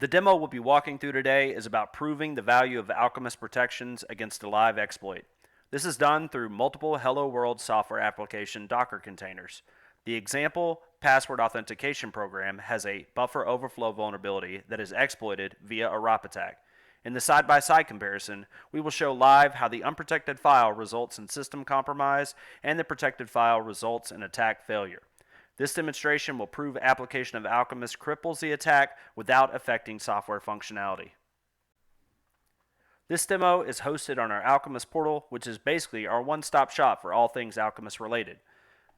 The demo we'll be walking through today is about proving the value of Alchemist protections against a live exploit. This is done through multiple Hello World software application Docker containers. The example password authentication program has a buffer overflow vulnerability that is exploited via a ROP attack. In the side-by-side comparison, we will show live how the unprotected file results in system compromise and the protected file results in attack failure. This demonstration will prove application of Alchemist cripples the attack without affecting software functionality. This demo is hosted on our Alchemist Portal, which is basically our one-stop shop for all things Alchemist related.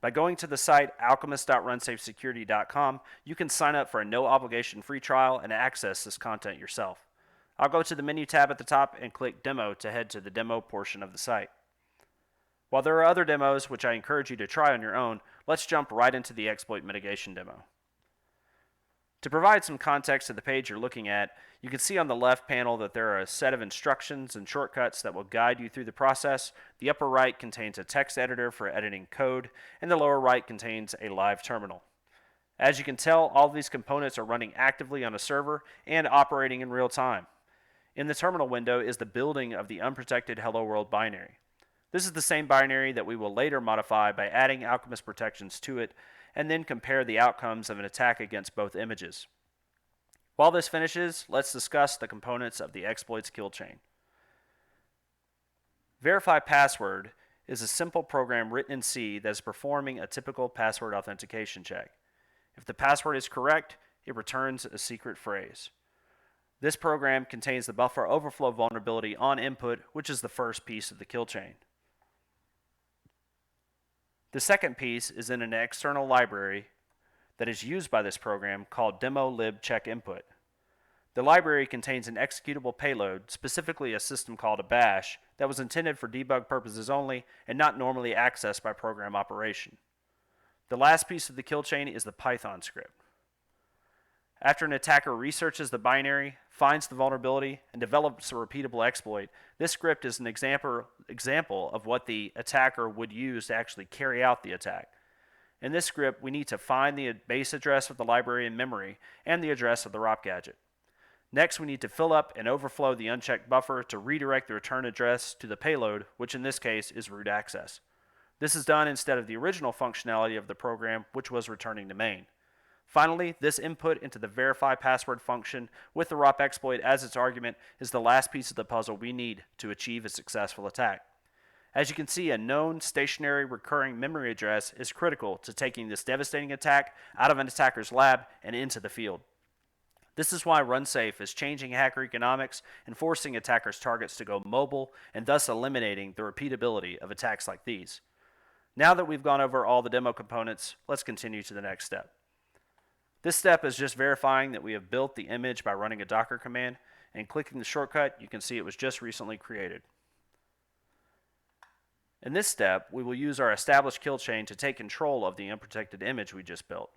By going to the site alchemist.runsafesecurity.com, you can sign up for a no-obligation free trial and access this content yourself. I'll go to the menu tab at the top and click Demo to head to the demo portion of the site. While there are other demos which I encourage you to try on your own, let's jump right into the exploit mitigation demo. To provide some context to the page you're looking at, you can see on the left panel that there are a set of instructions and shortcuts that will guide you through the process. The upper right contains a text editor for editing code, and the lower right contains a live terminal. As you can tell, all of these components are running actively on a server and operating in real time. In the terminal window is the building of the unprotected Hello World binary. This is the same binary that we will later modify by adding Alchemist protections to it, and then compare the outcomes of an attack against both images. While this finishes, let's discuss the components of the exploit's kill chain. Verify password is a simple program written in C that is performing a typical password authentication check. If the password is correct, it returns a secret phrase. This program contains the buffer overflow vulnerability on input, which is the first piece of the kill chain. The second piece is in an external library that is used by this program called DemoLibCheckInput. The library contains an executable payload, specifically a system called a bash, that was intended for debug purposes only and not normally accessed by program operation. The last piece of the kill chain is the Python script. After an attacker researches the binary, finds the vulnerability, and develops a repeatable exploit, this script is an example of what the attacker would use to actually carry out the attack. In this script, we need to find the base address of the library in memory and the address of the ROP gadget. Next, we need to fill up and overflow the unchecked buffer to redirect the return address to the payload, which in this case is root access. This is done instead of the original functionality of the program, which was returning to main. Finally, this input into the verify password function with the ROP exploit as its argument is the last piece of the puzzle we need to achieve a successful attack. As you can see, a known stationary recurring memory address is critical to taking this devastating attack out of an attacker's lab and into the field. This is why RunSafe is changing hacker economics and forcing attackers' targets to go mobile and thus eliminating the repeatability of attacks like these. Now that we've gone over all the demo components, let's continue to the next step. This step is just verifying that we have built the image by running a Docker command, and clicking the shortcut, you can see it was just recently created. In this step, we will use our established kill chain to take control of the unprotected image we just built.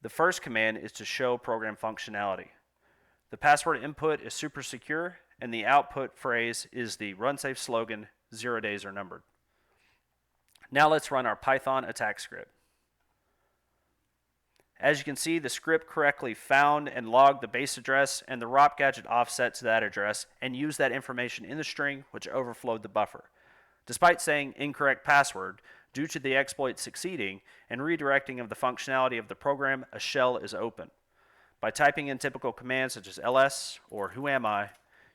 The first command is to show program functionality. The password input is super secure, and the output phrase is the RunSafe slogan, 0 days are numbered. Now let's run our Python attack script. As you can see, the script correctly found and logged the base address and the ROP gadget offset to that address and used that information in the string which overflowed the buffer. Despite saying incorrect password, due to the exploit succeeding and redirecting of the functionality of the program, a shell is open. By typing in typical commands such as ls or who am I,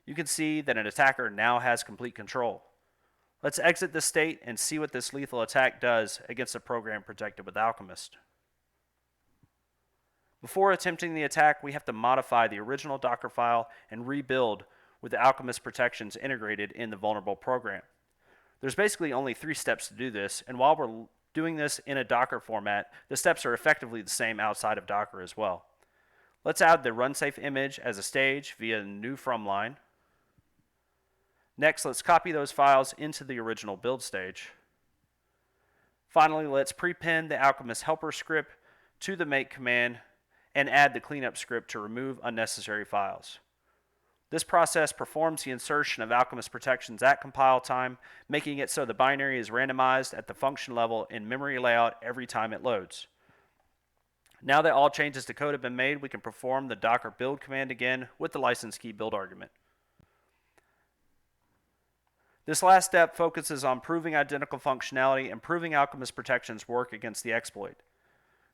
you can see that an attacker now has complete control. Let's exit this state and see what this lethal attack does against a program protected with Alchemist. Before attempting the attack, we have to modify the original Docker file and rebuild with the Alchemist protections integrated in the vulnerable program. There's basically only 3 steps to do this, and while we're doing this in a Docker format, the steps are effectively the same outside of Docker as well. Let's add the RunSafe image as a stage via new from line. Next, let's copy those files into the original build stage. Finally, let's prepend the Alchemist helper script to the make command and add the cleanup script to remove unnecessary files. This process performs the insertion of Alchemist protections at compile time, making it so the binary is randomized at the function level in memory layout every time it loads. Now that all changes to code have been made, we can perform the docker build command again with the license key build argument. This last step focuses on proving identical functionality and proving Alchemist protections work against the exploit.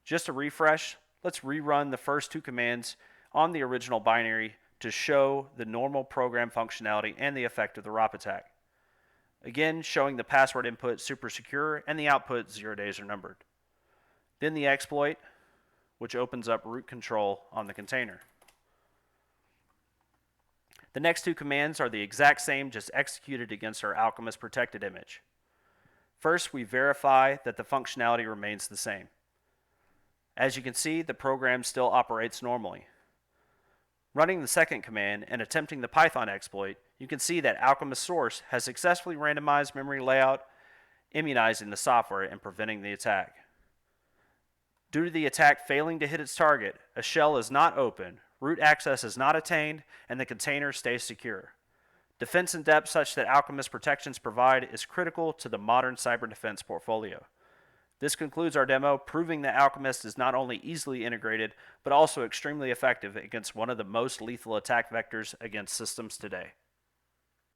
Just to refresh, let's rerun the first two commands on the original binary to show the normal program functionality and the effect of the ROP attack. Again, showing the password input super secure and the output 0 days are numbered. Then the exploit, which opens up root control on the container. The next two commands are the exact same, just executed against our Alchemist protected image. First, we verify that the functionality remains the same. As you can see, the program still operates normally. Running the second command and attempting the Python exploit, you can see that Alchemist source has successfully randomized memory layout, immunizing the software and preventing the attack. Due to the attack failing to hit its target, a shell is not open, root access is not attained, and the container stays secure. Defense in depth such that Alchemist protections provide is critical to the modern cyber defense portfolio. This concludes our demo, proving that Alchemist is not only easily integrated, but also extremely effective against one of the most lethal attack vectors against systems today.